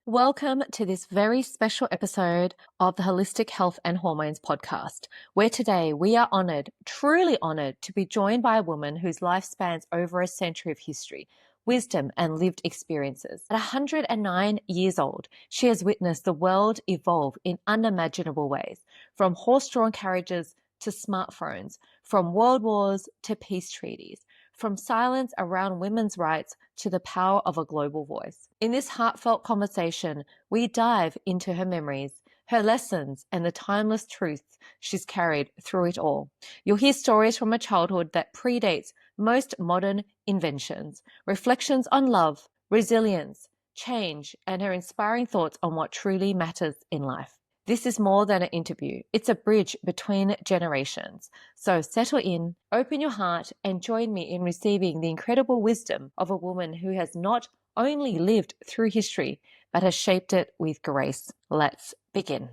Welcome to this very special episode of the Holistic Health and Hormones podcast, where today we are honored, truly honored, to be joined by a woman whose life spans over a century of history, wisdom, and lived experiences. At 109 years old, she has witnessed the world evolve in unimaginable ways, from horse-drawn carriages to smartphones, from world wars to peace treaties, from silence around women's rights to the power of a global voice. In this heartfelt conversation, we dive into her memories, her lessons, and the timeless truths she's carried through it all. You'll hear stories from a childhood that predates most modern inventions, reflections on love, resilience, change, and her inspiring thoughts on what truly matters in life. This is more than an interview. It's a bridge between generations. So settle in, open your heart, and join me in receiving the incredible wisdom of a woman who has not only lived through history, but has shaped it with grace. Let's begin.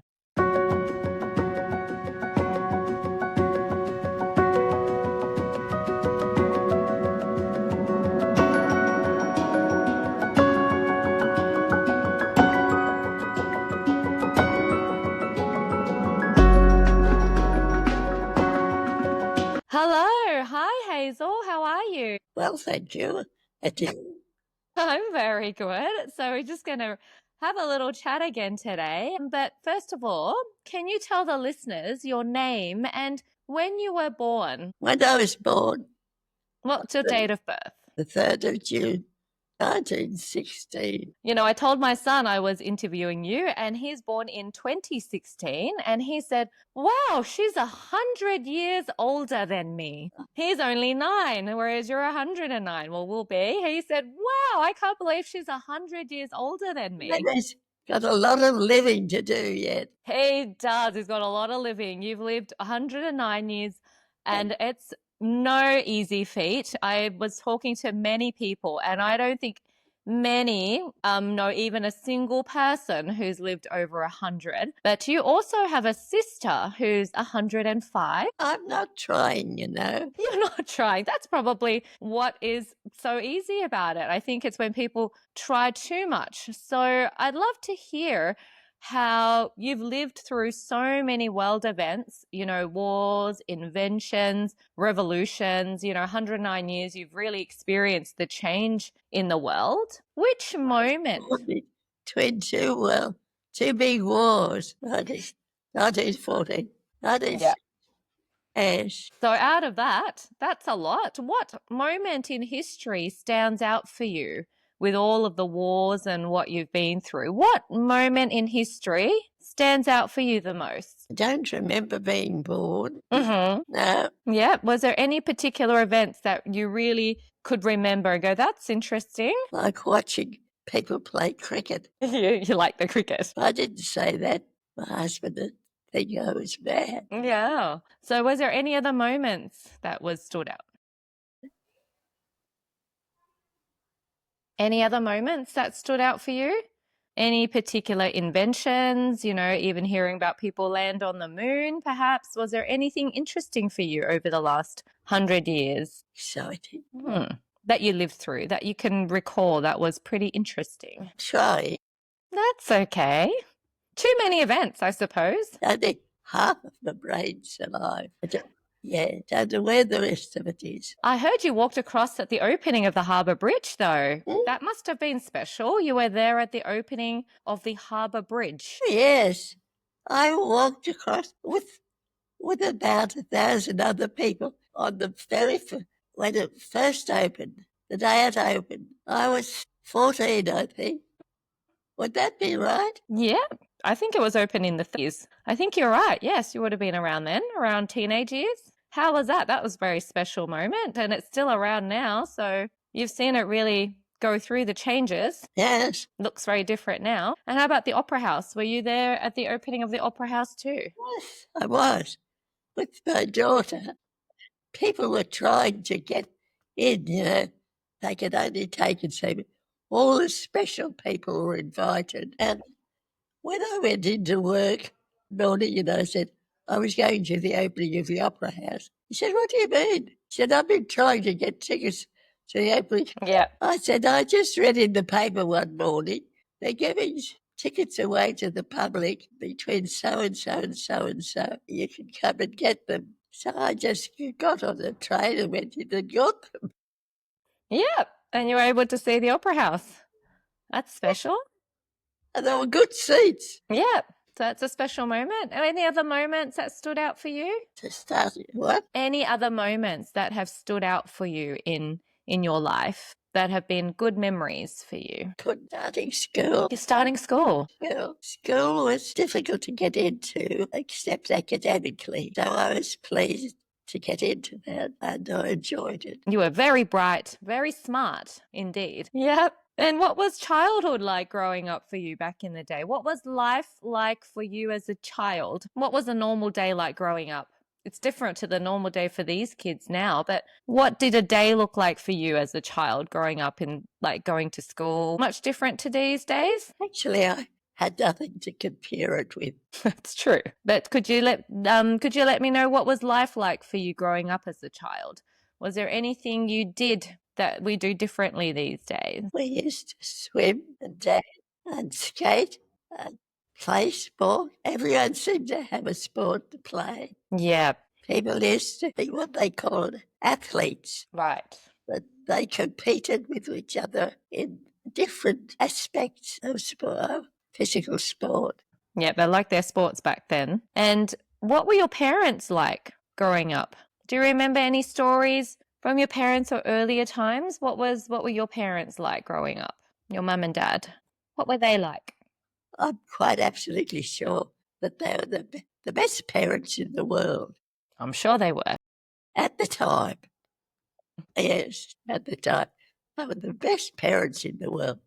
Hello. Hi, Hazel. How are you? Well, thank you. I'm very good. So we're just going to have a little chat again today. But first of all, can you tell the listeners your name and when you were born? When I was born, What's your date of birth? the 3rd of June, 1916. You know, I told my son I was interviewing you, and he's born in 2016, and he said, wow, she's 100 years older than me. He's only 9, whereas you're 109. Well, we'll be. He said, wow, I can't believe she's 100 years older than me. And he's got a lot of living to do yet. He does. He's got a lot of living. You've lived 109 years, and it's no easy feat. I was talking to many people, and I don't think many know even a single person who's lived over 100. But you also have a sister who's 105. I'm not trying, you know. You're not trying. That's probably what is so easy about it. I think it's when people try too much. So I'd love to hear how you've lived through so many world events, you know, wars, inventions, revolutions, 109 years, you've really experienced the change in the world. Which moment? Between two big wars, 1914, 19... Yeah. Yes. So out of that, that's a lot. What moment in history stands out for you with all of the wars and what you've been through? What moment in history stands out for you the most? I don't remember being born. Mm-hmm. No. Yeah. Was there any particular events that you really could remember and go, that's interesting? Like watching people play cricket. You like the cricket. I didn't say that. My husband did think I was mad. Yeah. So was there any other moments that stood out? Any other moments that stood out for you? Any particular inventions, even hearing about people land on the moon, perhaps? Was there anything interesting for you over the last 100 years? Exciting. That you lived through, that you can recall that was pretty interesting? Try. That's okay. Too many events, I suppose. I think half of the brain's alive. Don't know where the rest of it is. I heard you walked across at the opening of the Harbour Bridge, though. That must have been special. You were there at the opening of the Harbour Bridge. Yes. I walked across with about 1,000 other people on the ferry when it first opened, the day it opened. I was 14, I think. Would that be right? Yeah, I think it was open in the 30s. I think you're right. Yes, you would have been around then, around teenage years. How was that? That was a very special moment, and it's still around now. So you've seen it really go through the changes. Yes. Looks very different now. And how about the Opera House? Were you there at the opening of the Opera House too? Yes, I was with my daughter. People were trying to get in, They could only take and say, all the special people were invited. And when I went into work morning, I said, I was going to the opening of the Opera House. He said, what do you mean? He said, I've been trying to get tickets to the opening. Yeah. I said, I just read in the paper one morning, they're giving tickets away to the public between so-and-so and so-and-so. You can come and get them. So I just got on the train and went in and got them. Yep. And you were able to see the Opera House. That's special. And they were good seats. Yep. So it's a special moment. Any other moments that stood out for you? To start what? Any other moments that have stood out for you in your life that have been good memories for you? Starting school. You're starting school. School was difficult to get into, except academically. So I was pleased to get into that, and I enjoyed it. You were very bright, very smart indeed. Yep. And what was childhood like growing up for you back in the day? What was life like for you as a child? What was a normal day like growing up? It's different to the normal day for these kids now, but what did a day look like for you as a child growing up in like going to school? Much different to these days? Actually, I had nothing to compare it with. That's true. But could you let me know what was life like for you growing up as a child? Was there anything you did that we do differently these days? We used to swim and dance and skate and play sport. Everyone seemed to have a sport to play. Yeah. People used to be what they called athletes. Right. But they competed with each other in different aspects of sport, physical sport. Yeah, they liked their sports back then. And what were your parents like growing up? Do you remember any stories from your parents or earlier times? What were your parents like growing up? Your mum and dad. What were they like? I'm quite absolutely sure that they were the best parents in the world I'm sure they were. at the time. Yes, at the time. They were the best parents in the world.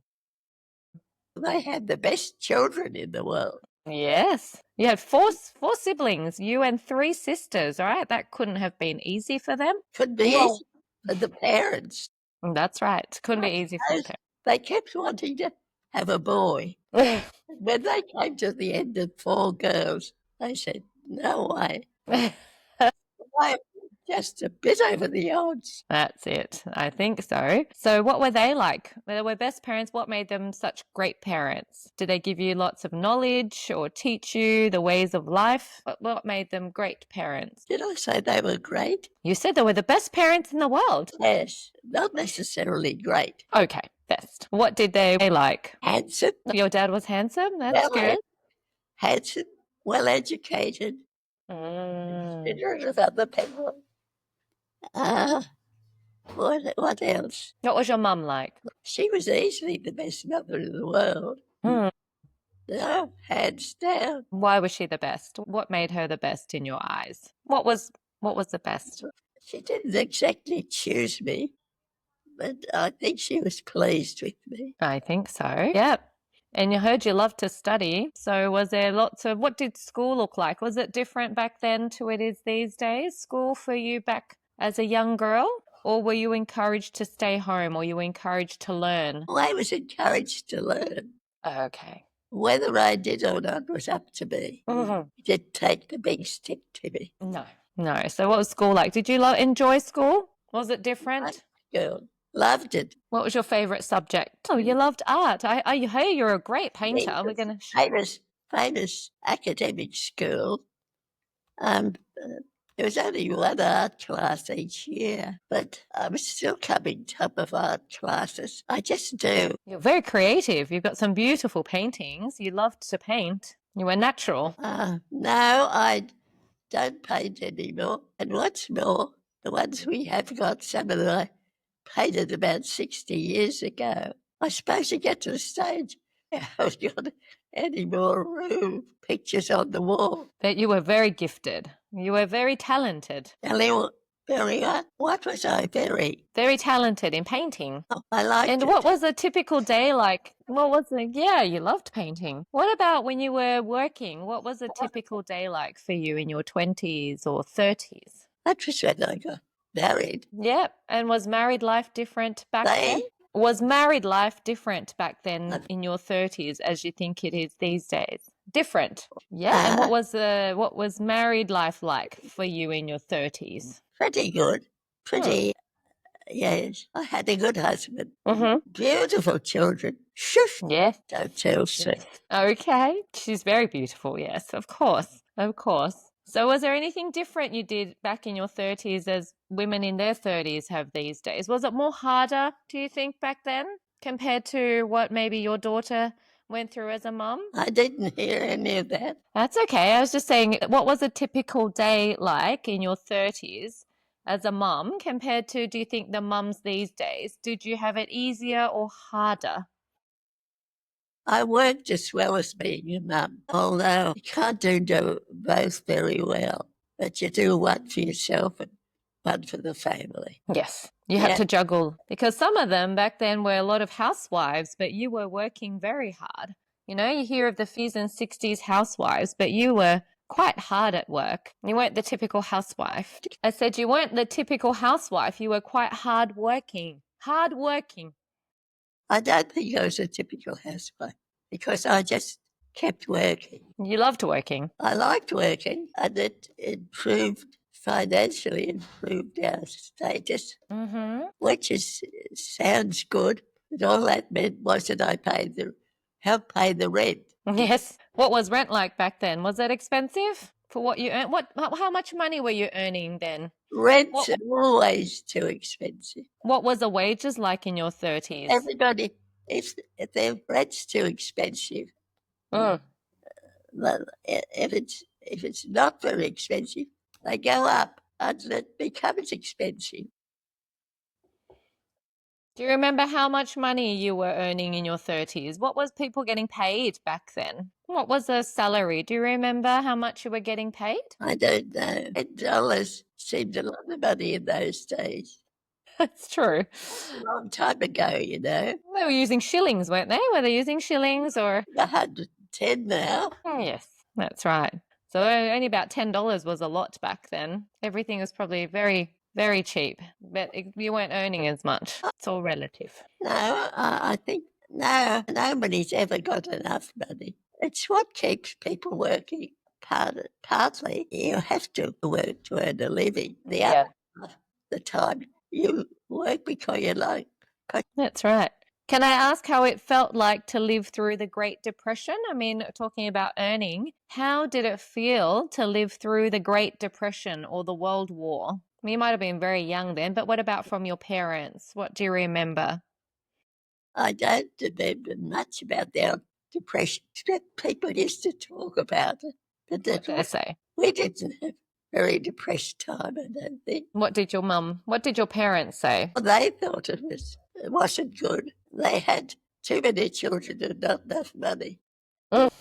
They had the best children in the world. Yes. You had four siblings, you and three sisters, right? That couldn't have been easy for them. Couldn't be easy for the parents. That's right. Couldn't be easy for the They kept wanting to have a boy. parents. When they came to the end of 4 girls, they said, no way. I'm just a bit over the odds. That's it. I think so. So what were they like? They were best parents. What made them such great parents? Did they give you lots of knowledge or teach you the ways of life? What made them great parents? Did I say they were great? You said they were the best parents in the world. Yes, not necessarily great. Okay, best. What did they like? Handsome. Your dad was handsome? That's good. Handsome, well-educated, considerate of other people. What else? What was your mum like? She was easily the best mother in the world. No, hands down. Why was she the best? What made her the best in your eyes? What was the best? She didn't exactly choose me, but I think she was pleased with me. I think so. Yep. And you heard you loved to study. So was there lots of, what did school look like? Was it different back then to it is these days? School for you back as a young girl? Or were you encouraged to stay home or you were encouraged to learn? I was encouraged to learn. Okay. Whether I did or not was up to me. It didn't take the big stick to me. No. So what was school like? Did you enjoy school? Was it different? Girl, loved it. What was your favourite subject? Oh, you loved art. I hear you're a great painter. We're going to... Famous academic school. There was only one art class each year, but I was still coming top of art classes. I just do. You're very creative. You've got some beautiful paintings. You loved to paint. You were natural. No, I don't paint anymore. And what's more, the ones we have got, some of them I painted about 60 years ago. I suppose you get to the stage, I haven't got any more room, pictures on the wall. That you were very gifted. You were very talented. What was I very? Very talented in painting. Oh, I liked and it. What was a typical day like? What was it? Yeah, you loved painting. What about when you were working? What was a typical day like for you in your 20s or 30s? That was when I got married. Yep. And was married life different back then? Was married life different back then in your 30s as you think it is these days? Different. Yeah. And what was married life like for you in your 30s? Pretty good. Pretty Yes, I had a good husband. Mm-hmm. Beautiful children. Shush! Yes. Don't tell Sue. Okay. She's very beautiful. Yes, of course. Of course. So was there anything different you did back in your 30s as women in their 30s have these days? Was it more harder, do you think, back then compared to what maybe your daughter went through as a mum? I didn't hear any of that. That's okay. I was just saying, what was a typical day like in your 30s as a mum compared to, do you think, the mums these days? Did you have it easier or harder? I worked as well as being a mum, although you can't do both very well. But you do one for yourself and one for the family. Yes, you had Yeah, to juggle because some of them back then were a lot of housewives, but you were working very hard. You know, you hear of the 50s and 60s housewives, but you were quite hard at work. You weren't the typical housewife. I said you weren't the typical housewife. You were quite hard working. Hard working. I don't think I was a typical housewife because I just kept working. You loved working. I liked working and it improved financially, improved our status, Mm-hmm. which sounds good. But all that meant was that I helped pay the rent. Yes. What was rent like back then? Was it expensive for what you earned? How much money were you earning then? Rents What are always too expensive. what was the wages like in your 30s? Everybody, if their rent's too expensive, Mm. well, if it's not very expensive, they go up until it becomes expensive. Do you remember how much money you were earning in your 30s? What was people getting paid back then? What was the salary? Do you remember how much you were getting paid? I don't know. $10 seemed a lot of money in those days. That's true. A long time ago, you know. They were using shillings, weren't they? Were they using shillings or? 110 now. Oh, yes, that's right. So only about $10 was a lot back then. Everything was probably very, very cheap, but you weren't earning as much. It's all relative. No, I think nobody's ever got enough money. It's what keeps people working. Partly, you have to work to earn a living. The other Yeah, half of the time, you work because you like. that's right. Can I ask how it felt like to live through the Great Depression? I mean, talking about earning, how did it feel to live through the Great Depression or the World War? I mean, you might have been very young then, but what about from your parents? What do you remember? I don't remember much about their depression. People used to talk about it, but What did they say? we didn't have a very depressed time, I don't think. What did your parents say? Well, they thought it wasn't good. They had too many children and not enough money, Mm.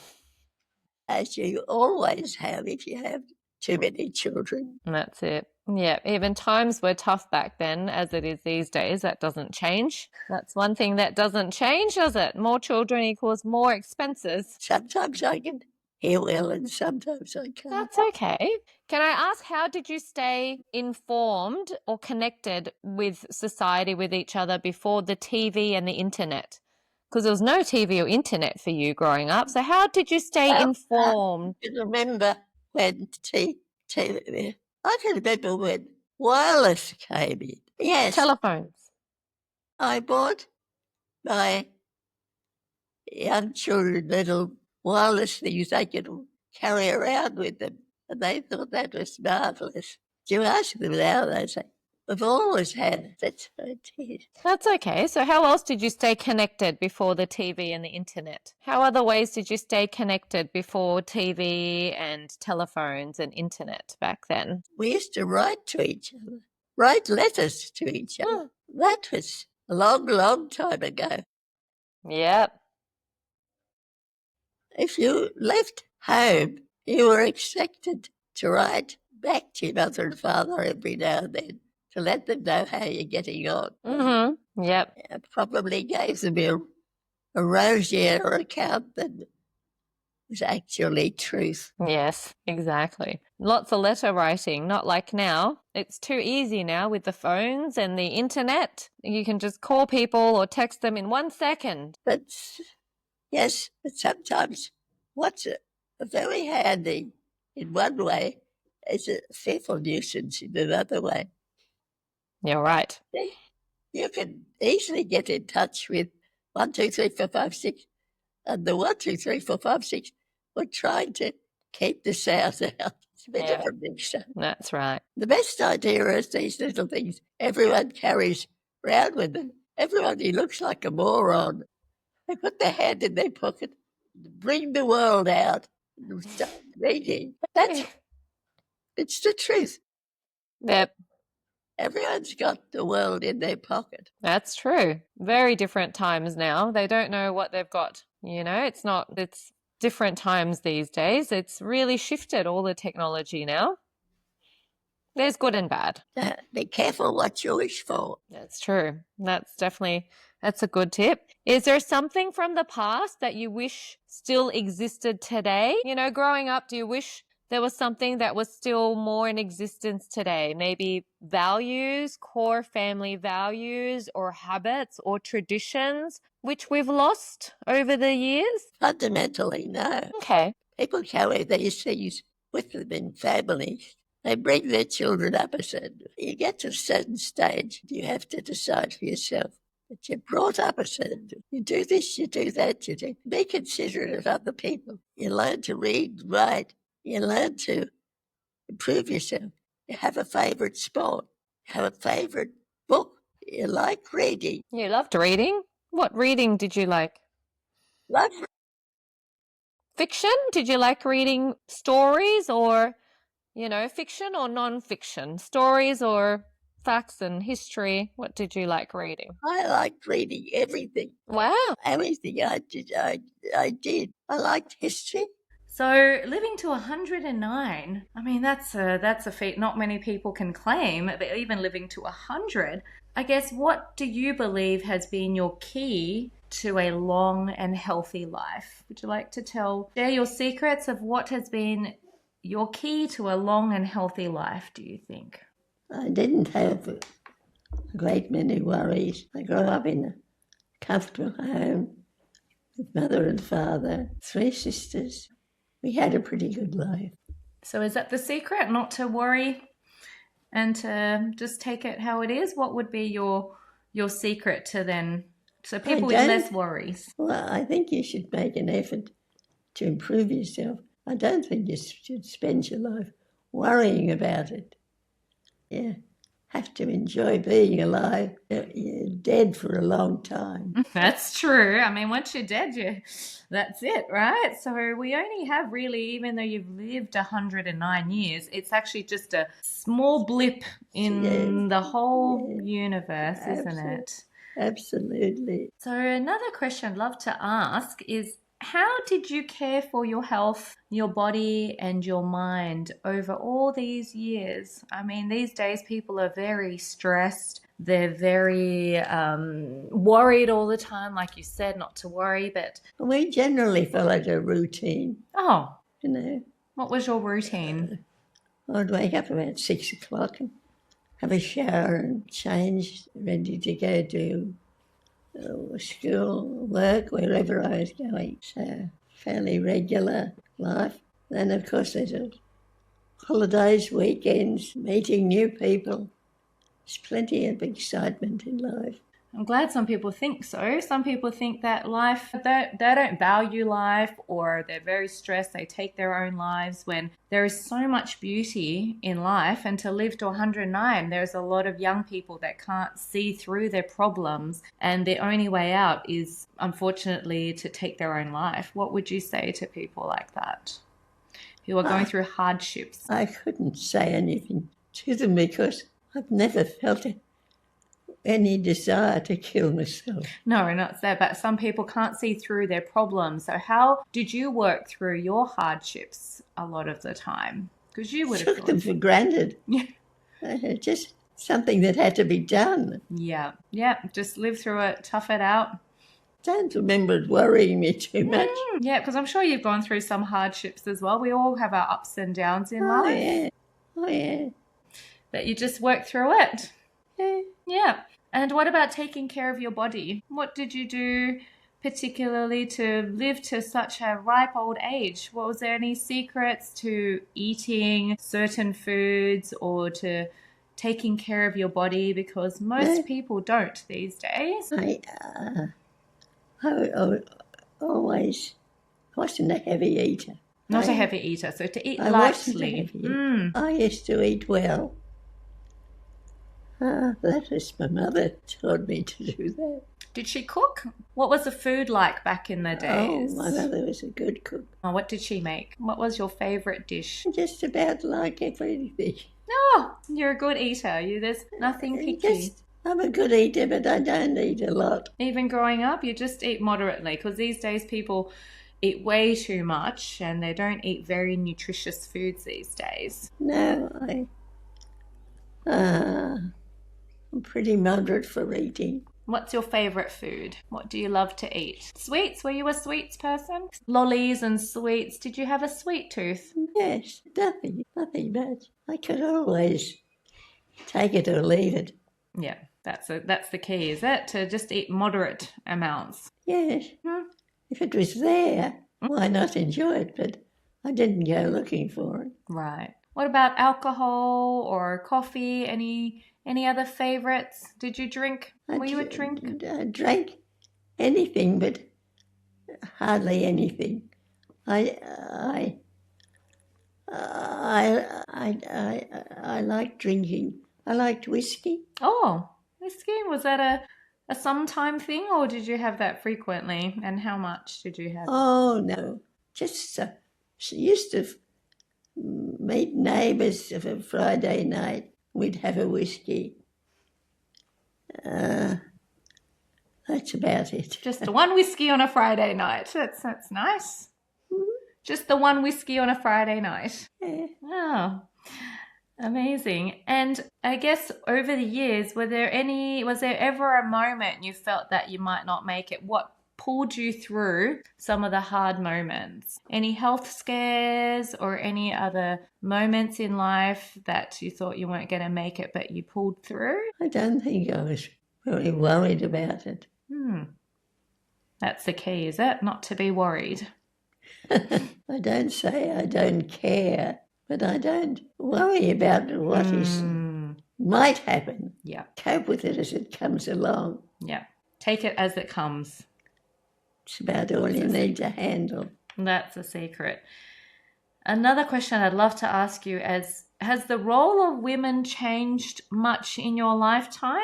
as you always have if you have too many children. That's it. Yeah, even times were tough back then as it is these days. That doesn't change. That's one thing that doesn't change, does it? More children equals more expenses. Sometimes I can hear well and sometimes I can't. That's okay. Can I ask, how did you stay informed or connected with society, with each other before the TV and the internet? Because there was no TV or internet for you growing up. So how did you stay Well, informed? I can remember when I can remember when wireless came in. Yes, Telephones. I bought my young children little wireless things they could carry around with them, and they thought that was marvellous. You ask them now, they say, we've always had it. That's what it is. That's okay. So how else did you stay connected before the TV and the internet? How other ways did you stay connected before TV and telephones and internet back then? We used to write to each other, write letters to each other. Hmm. That was a long, long time ago. Yep. If you left home, you were expected to write back to your mother and father every now and then to let them know how you're getting on. Mm-hmm. Yep. It probably gave them a rosier account than was actually truth. Yes, exactly. Lots of letter writing, not like now. It's too easy now with the phones and the internet. You can just call people or text them in 1 second. But yes, but sometimes what's very handy in one way is a fearful nuisance in another way. You're right. You can easily get in touch with 1, 2, 3, 4, 5, 6, and the 1, 2, 3, 4, 5, 6 were trying to keep the sound out. It's a bit of Yeah, a mixture. that's right. The best idea is these little things everyone carries round with them. Everybody looks like a moron. They put their hand in their pocket, bring the world out, and start reading. It's the truth. Yep, Everyone's got the world in their pocket. that's true. Very different times now. They don't know what they've got. It's different times these days. It's really shifted all the technology now. There's good and bad. Be careful what you wish for. That's true. That's a good tip. Is there something from the past that you wish still existed today? Growing up, do you wish there was something that was still more in existence today? Maybe values, core family values, or habits or traditions, which we've lost over the years? Fundamentally, no. Okay. People carry these things with them in families. They bring their children up a certain. You get to a certain stage, you have to decide for yourself that you're brought up a certain. You do this, you do that, you do. Be considerate of other people. You learn to read, write. You learn to improve yourself. You have a favourite sport. You have a favourite book. You like reading. You loved reading? What reading did you like? Love Fiction? Did you like reading stories or fiction or non-fiction? Stories or facts and history? What did you like reading? I liked reading everything. Wow. Everything I did, I did. I liked history. So living to 109, I mean, that's a feat not many people can claim, but even living to 100, I guess, what do you believe has been your key to a long and healthy life? Would you like to share your secrets of what has been your key to a long and healthy life, do you think? I didn't have a great many worries. I grew up in a comfortable home with mother and father, 3 sisters. We had a pretty good life. So is that the secret, not to worry and to just take it how it is? What would be your secret to then, so people with less worries? Well, I think you should make an effort to improve yourself. I don't think you should spend your life worrying about it. You have to enjoy being alive. You're dead for a long time. That's true. I mean, once you're dead, that's it, right? So we only have really, even though you've lived 109 years, it's actually just a small blip in the whole universe, isn't it? Absolutely. So another question I'd love to ask is, how did you care for your health, your body, and your mind over all these years? I mean, these days people are very stressed. They're very worried all the time, like you said, not to worry, but... We generally followed a routine. Oh. You know. What was your routine? I'd wake up about 6 o'clock and have a shower and change, ready to go to school, work, wherever I was going. So fairly regular life. Then, of course, there's holidays, weekends, meeting new people. There's plenty of excitement in life. I'm glad some people think so. Some people think that life, they don't value life, or they're very stressed, they take their own lives, when there is so much beauty in life. And to live to 109, there's a lot of young people that can't see through their problems, and the only way out is, unfortunately, to take their own life. What would you say to people like that, who are going through hardships? I couldn't say anything to them because I've never felt any desire to kill myself. No, not that, but some people can't see through their problems. So how did you work through your hardships a lot of the time? Because you would have took them for granted. Yeah. Just something that had to be done. Yeah, just live through it, tough it out. Don't remember it worrying me too much. Yeah, because I'm sure you've gone through some hardships as well. We all have our ups and downs in life. Oh, yeah. But you just work through it. Yeah. Yeah. And what about taking care of your body? What did you do particularly to live to such a ripe old age? Was there any secrets to eating certain foods, or to taking care of your body? Because most people don't these days. I always wasn't a heavy eater. Not a heavy eater, so to eat I lightly. wasn't a heavy eater. I used to eat well. That was my mother taught me to do that. Did she cook? What was the food like back in the days? Oh, my mother was a good cook. Oh, what did she make? What was your favourite dish? Just about like everything. Oh, you're a good eater. There's nothing picky. I'm a good eater, but I don't eat a lot. Even growing up, you just eat moderately, because these days people eat way too much and they don't eat very nutritious foods these days. No, I'm pretty moderate for eating. What's your favourite food? What do you love to eat? Sweets? Were you a sweets person? Lollies and sweets. Did you have a sweet tooth? Yes, nothing much. I could always take it or leave it. Yeah, that's the key, is it? To just eat moderate amounts. Yes. If it was there, why not enjoy it? But I didn't go looking for it. Right. What about alcohol or coffee? Any other favourites? Did you drink? Were you a drinker? I drank anything, but hardly anything. I like drinking. I liked whiskey. Oh, whiskey. Was that a sometime thing, or did you have that frequently? And how much did you have? Oh, no. Just used to meet neighbours for Friday night. We'd have a whiskey. That's about it. Just one whiskey on a Friday night. That's nice. Just the one whiskey on a Friday night. Yeah. Oh, amazing. And I guess over the years, was there ever a moment you felt that you might not make it? What pulled you through some of the hard moments? Any health scares or any other moments in life that you thought you weren't going to make it, but you pulled through? I don't think I was really worried about it. That's the key, is it? Not to be worried. I don't say I don't care, but I don't worry about what might happen. Yeah. Cope with it as it comes along. Yeah. Take it as it comes. It's about all you need to handle. That's a secret. Another question I'd love to ask you is, has the role of women changed much in your lifetime?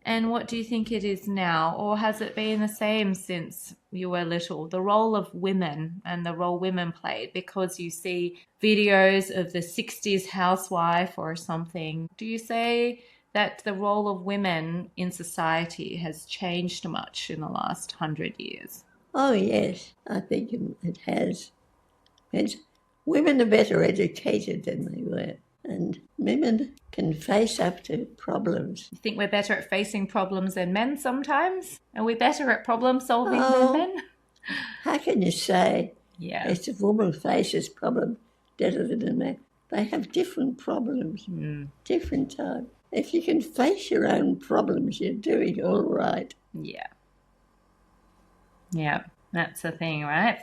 And what do you think it is now? Or has it been the same since you were little? The role of women and the role women played, because you see videos of the 60s housewife or something. Do you say that the role of women in society has changed much in the last 100 years? Oh, yes, I think it has. Women are better educated than they were, and women can face up to problems. You think we're better at facing problems than men sometimes? Are we better at problem solving than men? How can you say if a woman faces problems better than a man? They have different problems, different types. If you can face your own problems, you're doing all right. Yeah. Yeah, that's the thing, right?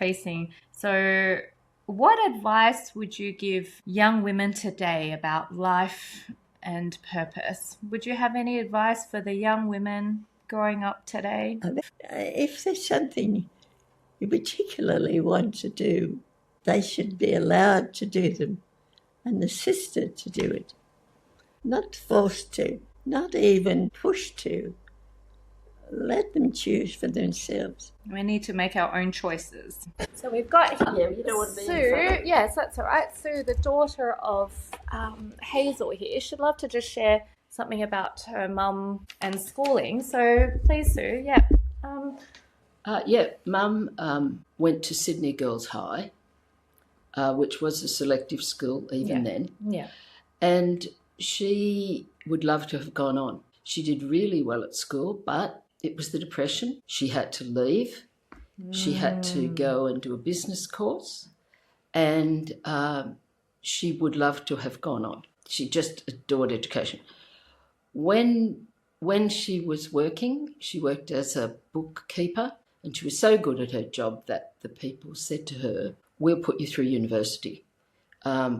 So what advice would you give young women today about life and purpose? Would you have any advice for the young women growing up today? If there's something you particularly want to do, they should be allowed to do them and assisted to do it. Not forced to, not even pushed to. Let them choose for themselves. We need to make our own choices. So we've got here you don't want to be Sue. Yes, that's all right. Sue, the daughter of Hazel here. She'd love to just share something about her mum and schooling. So please, Sue. Mum went to Sydney Girls High, which was a selective school even then. Yeah. And she would love to have gone on. She did really well at school, but it was the Depression. She had to leave. She had to go and do a business course, and she would love to have gone on. She just adored education. When she was working, she worked as a bookkeeper, and she was so good at her job that the people said to her, "We'll put you through university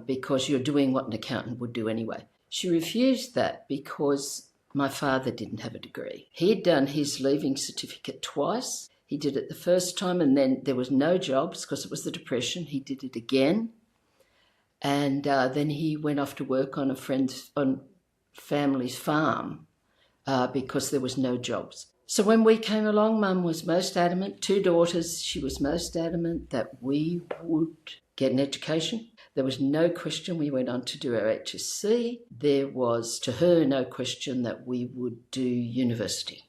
because you're doing what an accountant would do anyway." She refused that because my father didn't have a degree. He'd done his leaving certificate twice. He did it the first time and then there was no jobs because it was the Depression. He did it again. And then he went off to work on family's farm because there was no jobs. So when we came along, Mum was most adamant, 2 daughters, she was most adamant that we would get an education. There was no question we went on to do our HSC. There was, to her, no question that we would do university.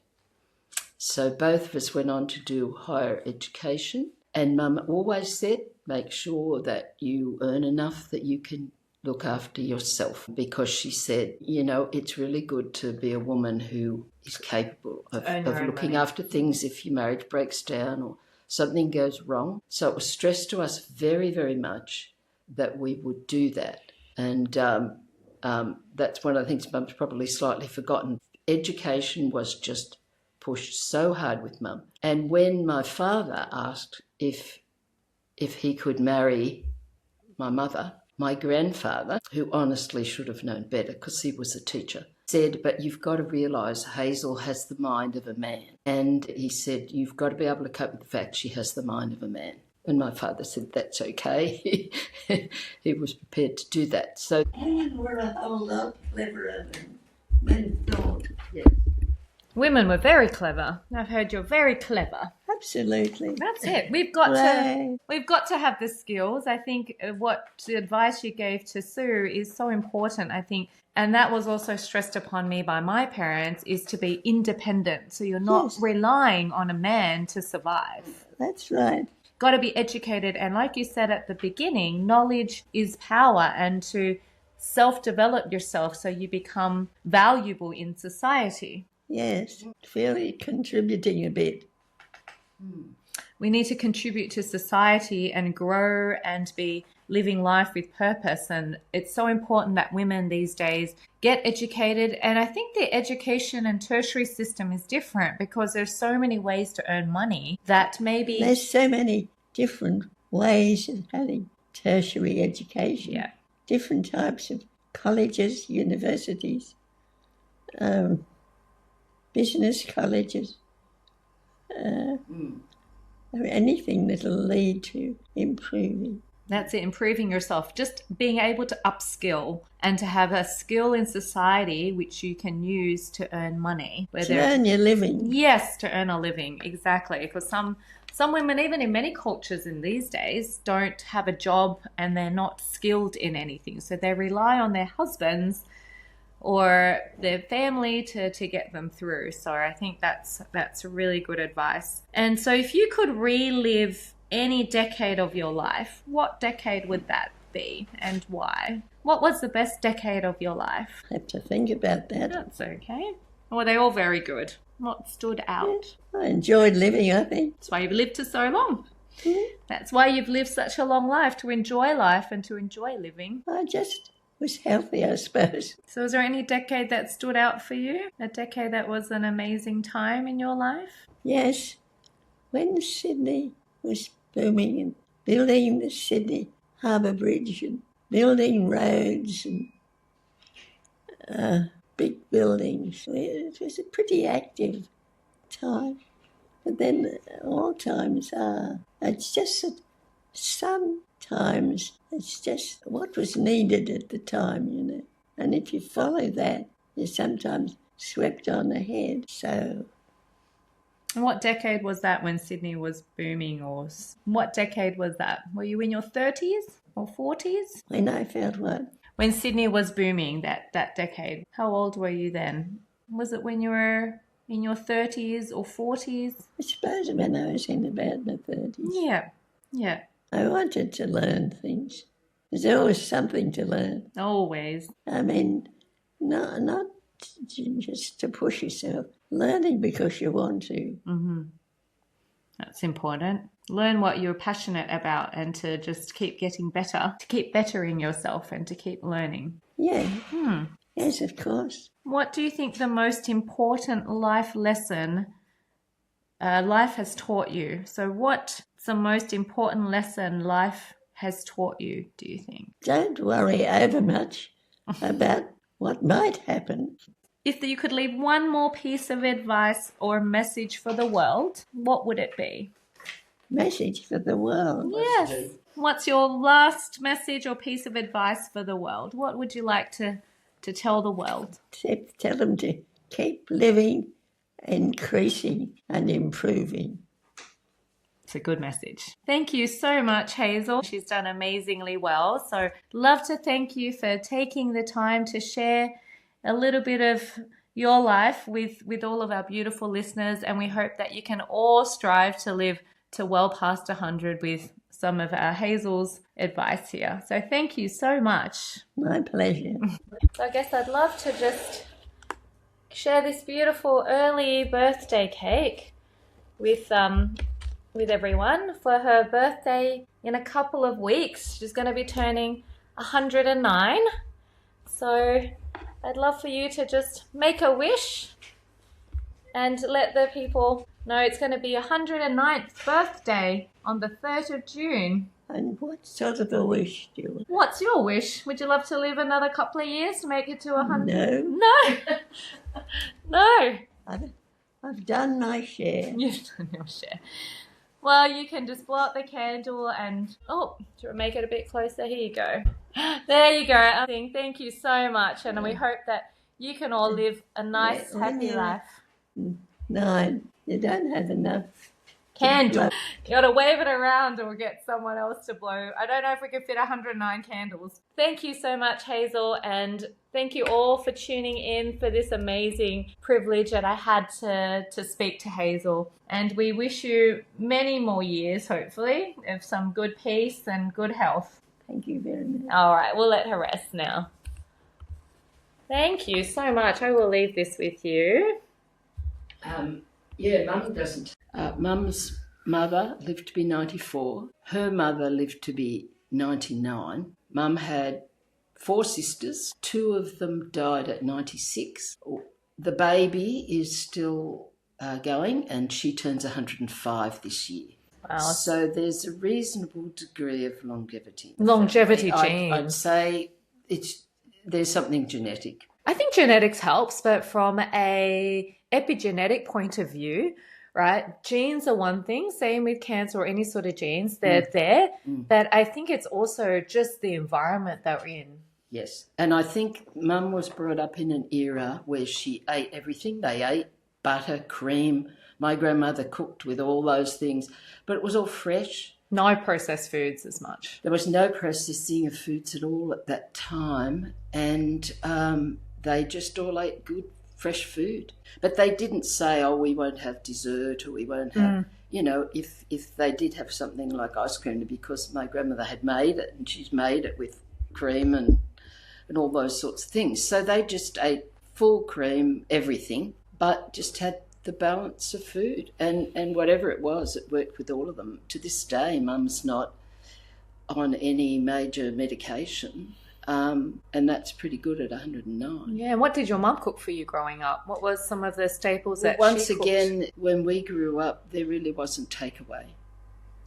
So both of us went on to do higher education. And Mum always said, make sure that you earn enough that you can look after yourself, because she said, you know, it's really good to be a woman who is capable of looking after things if your marriage breaks down or something goes wrong. So it was stressed to us very, very much that we would do that. And that's one of the things Mum's probably slightly forgotten. Education was just pushed so hard with Mum. And when my father asked if he could marry my mother, my grandfather, who honestly should have known better because he was a teacher, said, but you've got to realise Hazel has the mind of a man. And he said, you've got to be able to cope with the fact she has the mind of a man. And my father said, that's okay. He was prepared to do that. So women were a whole lot cleverer than men thought. yes. Women were very clever. I've heard you're very clever. Absolutely. That's it. We've got to have the skills. I think what the advice you gave to Sue is so important, I think. And that was also stressed upon me by my parents, is to be independent. So you're not relying on a man to survive. That's right. Got to be educated. And like you said at the beginning, knowledge is power, and to self-develop yourself so you become valuable in society. Yes, really contributing a bit. We need to contribute to society and grow and be living life with purpose. And it's so important that women these days get educated. And I think the education and tertiary system is different because there's so many ways to earn money that maybe... There's so many different ways of having tertiary education. Yeah. Different types of colleges, universities, business colleges, anything that'll lead to improving. That's it, improving yourself, just being able to upskill and to have a skill in society which you can use to earn money. To earn your living. Yes, to earn a living, exactly. Because some women, even in many cultures in these days, don't have a job and they're not skilled in anything. So they rely on their husbands or their family to get them through. So I think that's really good advice. And so if you could relive any decade of your life, what decade would that be and why? What was the best decade of your life? I have to think about that. That's okay. Well, they're all very good. What stood out? I enjoyed living, I think. That's why you've lived for so long. That's why you've lived such a long life, to enjoy life and to enjoy living. I just was healthy, I suppose. So is there any decade that stood out for you? A decade that was an amazing time in your life? Yes. When Sydney was booming and building the Sydney Harbour Bridge and building roads and big buildings. It was a pretty active time. But then all times are. It's just that sometimes it's just what was needed at the time, you know. And if you follow that, you're sometimes swept on ahead. So... And what decade was that when Sydney was booming? Or what decade was that? Were you in your 30s or 40s? When I felt what? When Sydney was booming, that decade. How old were you then? Was it when you were in your 30s or 40s? I suppose when I was in about my 30s. Yeah. I wanted to learn things. There's always something to learn. Always. I mean, not just to push yourself. Learning because you want to. Mm-hmm. That's important. Learn what you're passionate about and to just keep getting better, to keep bettering yourself and to keep learning. Yeah. Yes, of course. What do you think the most important life lesson life has taught you? So what's the most important lesson life has taught you, do you think? Don't worry over much about What might happen? If you could leave one more piece of advice or message for the world, what would it be? Message for the world. Yes. What's your last message or piece of advice for the world? What would you like to tell the world? Tell them to keep living, increasing and improving. It's a good message. Thank you so much, Hazel. She's done amazingly well. So, love to thank you for taking the time to share a little bit of your life with all of our beautiful listeners. And we hope that you can all strive to live to well past 100 with some of our Hazel's advice here. So, thank you so much. My pleasure. So, I guess I'd love to just share this beautiful early birthday cake with everyone for her birthday in a couple of weeks. She's going to be turning 109. So I'd love for you to just make a wish and let the people know it's going to be 109th birthday on the 3rd of June. And what sort of a wish do you want? What's your wish? Would you love to live another couple of years to make it to 100? No. No. I've done my share. You've done your share. Well, you can just blow out the candle and, do you make it a bit closer? Here you go. There you go. Thank you so much. And we hope that you can all live a nice, happy life. 9. You don't have enough. Candle. You got to wave it around or get someone else to blow. I don't know if we can fit 109 candles. Thank you so much, Hazel, and thank you all for tuning in for this amazing privilege that I had to speak to Hazel. And we wish you many more years, hopefully, of some good peace and good health. Thank you very much. All right, we'll let her rest now. Thank you so much. I will leave this with you. Mum doesn't. Mum's mother lived to be 94. Her mother lived to be 99. Mum had 4 sisters. 2 of them died at 96. The baby is still going, and she turns 105 this year. Wow. So there's a reasonable degree of longevity. Longevity I'd genes. say there's something genetic. I think genetics helps, but from a epigenetic point of view, right? Genes are one thing, same with cancer or any sort of genes, they're there. But I think it's also just the environment that we're in. Yes. And I think Mum was brought up in an era where she ate everything. They ate butter, cream. My grandmother cooked with all those things, but it was all fresh. No processed foods as much. There was no processing of foods at all at that time, and they just all ate good, fresh food. But they didn't say, we won't have dessert or we won't have, if they did have something like ice cream, because my grandmother had made it and she's made it with cream and all those sorts of things. So they just ate full cream, everything, but just had the balance of food. And whatever it was, it worked with all of them. To this day, Mum's not on any major medication. And that's pretty good at 109. Yeah, and what did your mum cook for you growing up? What was some of the staples that once she cooked? again, when we grew up, there really wasn't takeaway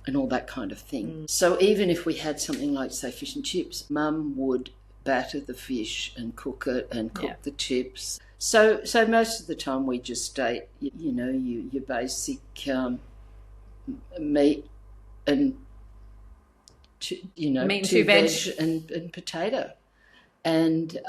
and all that kind of thing. So even if we had something like, say, fish and chips, Mum would batter the fish and cook it and cook the chips. So most of the time we just ate, your basic meat and meat and two veg and potato, and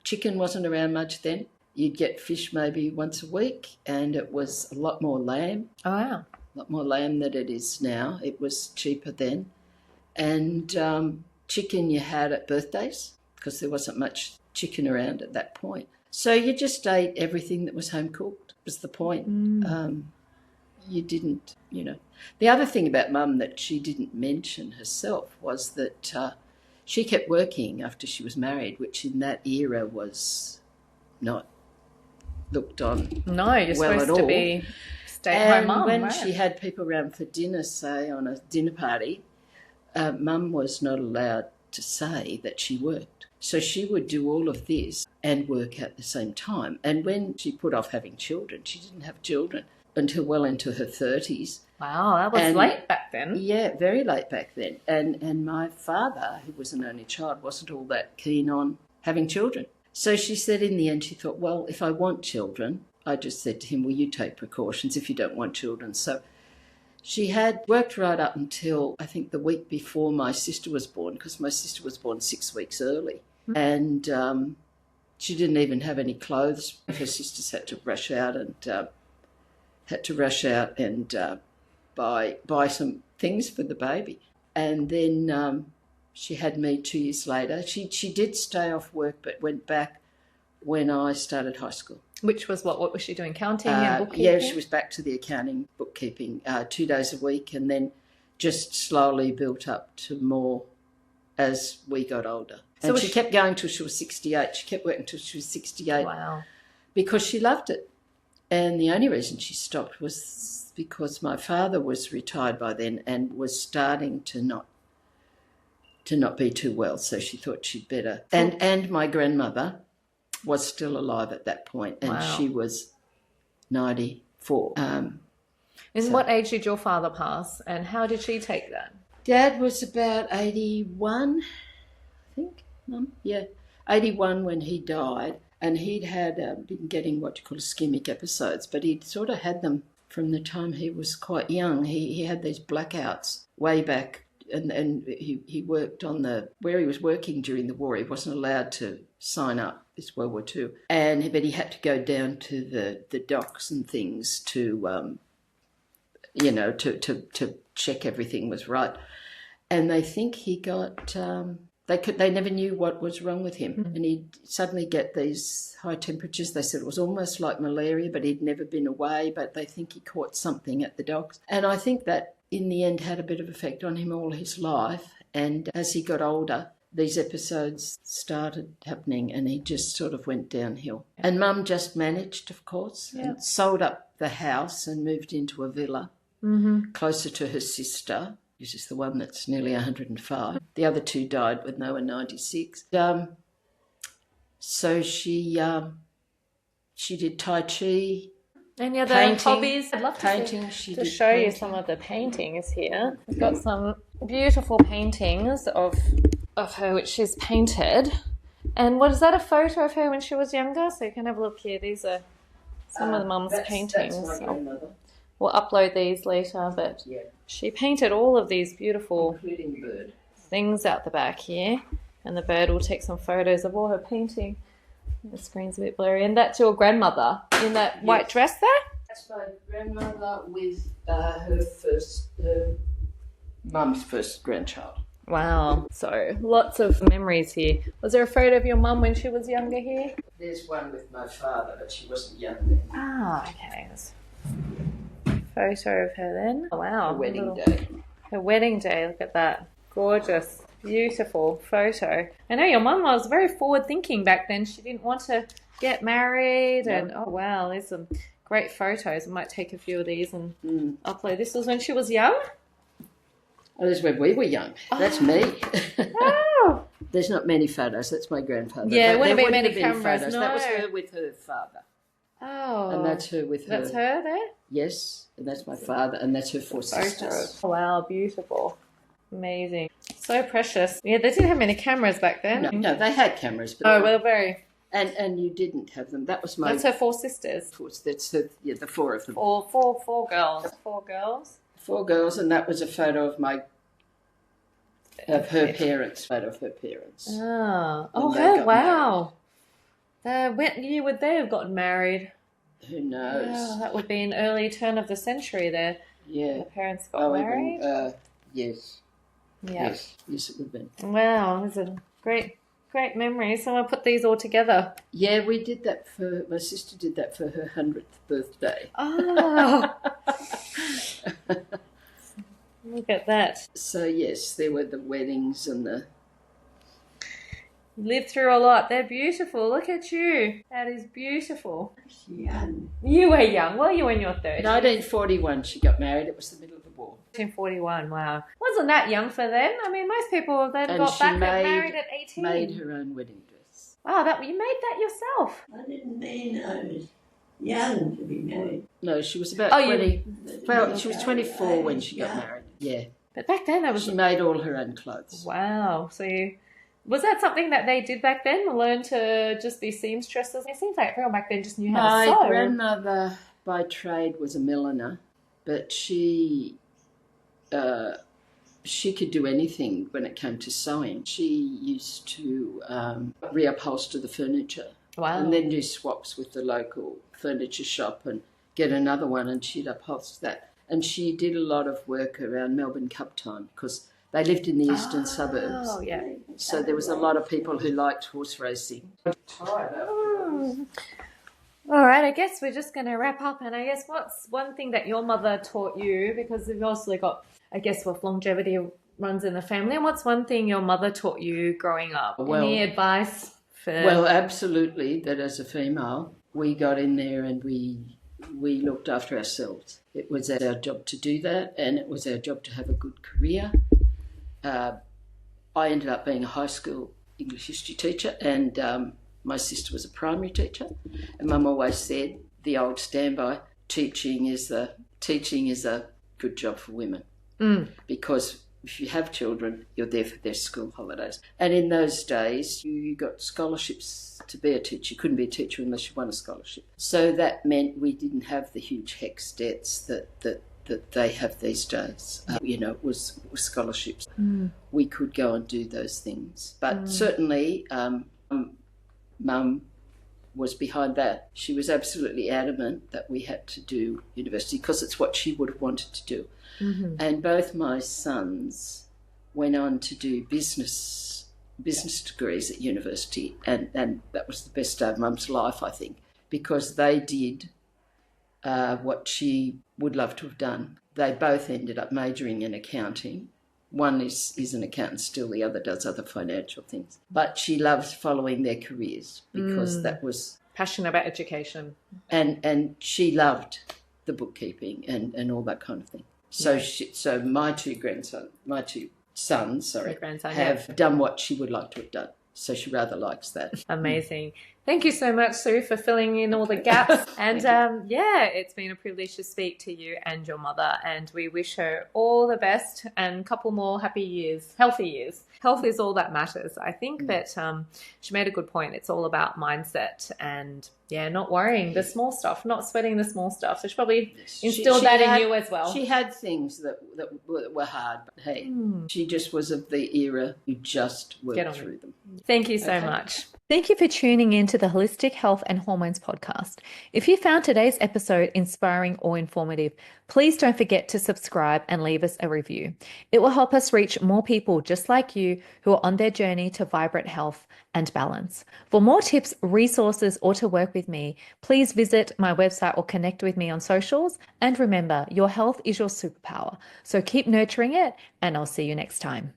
chicken wasn't around much then. You'd get fish maybe once a week, and it was a lot more lamb. Oh, wow. A lot more lamb than it is now. It was cheaper then, and chicken you had at birthdays because there wasn't much chicken around at that point. So you just ate everything that was home cooked. Was the point. You didn't, The other thing about Mum that she didn't mention herself was that she kept working after she was married, which in that era was not looked on No, you're well supposed at to all. be stay-at-home mum. When right? she had people around for dinner, say on a dinner party, Mum was not allowed to say that she worked. So she would do all of this and work at the same time. And when she put off having children, she didn't have children. until well into her 30s. Wow, that was late back then. Yeah, very late back then. And my father, who was an only child, wasn't all that keen on having children. So she said in the end, she thought, well, if I want children, I just said to him, well, you take precautions if you don't want children. So she had worked right up until, I think, the week before my sister was born, because my sister was born 6 weeks early. Mm-hmm. And she didn't even have any clothes. Her sisters had to rush out and buy some things for the baby. And then she had me 2 years later. She did stay off work but went back when I started high school. Which was what? What was she doing? Counting and bookkeeping? Yeah, she was back to the accounting, bookkeeping, 2 days a week, and then just slowly built up to more as we got older. And she kept going till she was 68. She kept working till she was 68. Wow. Because she loved it. And the only reason she stopped was because my father was retired by then and was starting to not be too well, so she thought she'd better. And my grandmother was still alive at that point, and she was 94. What age did your father pass, and how did she take that? Dad was about 81, I think, Mum. Yeah, 81 when he died, and he'd had been getting what you call ischemic episodes, but he'd sort of had them from the time he was quite young. He had these blackouts way back. And he worked on where he was working during the war. He wasn't allowed to sign up. It's World War II. But he had to go down to the docks and things to check everything was right. And they think he got, they never knew what was wrong with him. Mm-hmm. And he'd suddenly get these high temperatures. They said it was almost like malaria, but he'd never been away. But they think he caught something at the docks. And I think that in the end had a bit of effect on him all his life. And as he got older, these episodes started happening and he just sort of went downhill. And Mum just managed, of course, and sold up the house and moved into a villa closer to her sister, which is the one that's nearly 105. The other two died when they were 96. So she did Tai Chi. Any other hobbies? I'd love to show you some of the paintings here. We've got some beautiful paintings of her which she's painted. And what is that, a photo of her when she was younger? So you can have a look here. These are some of the mum's paintings. That's my grandmother. We'll upload these later, but she painted all of these beautiful including bird things out the back here. And the bird will take some photos of all her painting. The screen's a bit blurry. And that's your grandmother in that white dress there? That's my grandmother with her mum's first grandchild. Wow. So lots of memories here. Was there a photo of your mum when she was younger here? There's one with my father, but she wasn't young then. Ah, okay. There's a photo of her then. Oh, wow. Her wedding day. Her wedding day. Look at that. Gorgeous. Beautiful photo. I know your mum was very forward thinking back then. She didn't want to get married and oh wow, there's some great photos. I might take a few of these and upload. This was when she was young? Oh, this is when we were young. That's me. Oh. There's not many photos. That's my grandfather. Yeah, there wouldn't be many cameras. Photos. No. That was her with her father. Oh. And that's her with her. That's her there? Yes, and that's my father, and that's her four sisters. Oh, wow, beautiful. Amazing. So precious. Yeah, they didn't have many cameras back then. No, they had cameras. But well, very. And you didn't have them. That was my... That's her four sisters. That's her, the four of them. Four girls. Four girls. Four girls, and that was a photo of her parents. Photo of her parents. Ah. Oh, wow. When year would they have gotten married? Who knows? Wow, that would be an early turn of the century there. Yeah. The parents got married? Yes. Yeah. Yes, it would have been. Wow, it's a great memory. So I'll put these all together. Yeah, we did that my sister did that for her 100th birthday. Oh. Look at that. So, yes, there were the weddings and the... Lived through a lot. They're beautiful. Look at you. That is beautiful. Young. You were young. Well, you were in your 30s. 1941 she got married. It was the middle of the war. 1941, wow. Wasn't that young for then? I mean, most people then got back and married at 18. Made her own wedding dress. Wow, you made that yourself? I didn't mean those. young to be married. No, she was about Oh, 20. Well, she was Okay. 24 when she got married. Yeah. But back then, that was... She made all her own clothes. Wow. So was that something that they did back then? Learn to just be seamstresses? It seems like everyone back then just knew how My to sew. grandmother by trade was a milliner, but she could do anything when it came to sewing. She used to reupholster the furniture. Wow. And then do swaps with the local furniture shop and get another one, and she'd upholster that. And she did a lot of work around Melbourne Cup time because they lived in the eastern suburbs. Oh, yeah. So there was a lot of people who liked horse racing. All right, I guess we're just going to wrap up. And I guess what's one thing that your mother taught you, because you've also got, I guess, what longevity runs in the family, and what's one thing your mother taught you growing up? Well, any advice for... Well, absolutely, that as a female, we got in there and we looked after ourselves. It was our job to do that, and it was our job to have a good career. I ended up being a high school English history teacher, and my sister was a primary teacher. And Mum always said the old standby: teaching is a good job for women, because if you have children, you're there for their school holidays. And in those days, you got scholarships to be a teacher. You couldn't be a teacher unless you won a scholarship. So that meant we didn't have the huge HECS debts that they have these days. It was scholarships. We could go and do those things. But certainly, Mum was behind that. She was absolutely adamant that we had to do university because it's what she would have wanted to do. Mm-hmm. And both my sons went on to do business degrees at university, and that was the best day of Mum's life, I think, because they did what she would love to have done. They both ended up majoring in accounting. One is an accountant still, the other does other financial things. But she loves following their careers because that was... passionate about education. And she loved the bookkeeping and all that kind of thing. So so my two sons, have done what she would like to have done. So she rather likes that. Amazing. Thank you so much, Sue, for filling in all the gaps. And it's been a privilege to speak to you and your mother. And we wish her all the best and a couple more happy years, healthy years. Health is all that matters. I think that she made a good point. It's all about mindset and, not worrying the small stuff, not sweating the small stuff. So she probably instilled that in you as well. She had things that were hard, but hey, she just was of the era who just worked through them. Thank you so much. Thank you for tuning in to the Holistic Health and Hormones podcast. If you found today's episode inspiring or informative, please don't forget to subscribe and leave us a review. It will help us reach more people just like you who are on their journey to vibrant health and balance. For more tips, resources, or to work with me, please visit my website or connect with me on socials. And remember, your health is your superpower. So keep nurturing it, and I'll see you next time.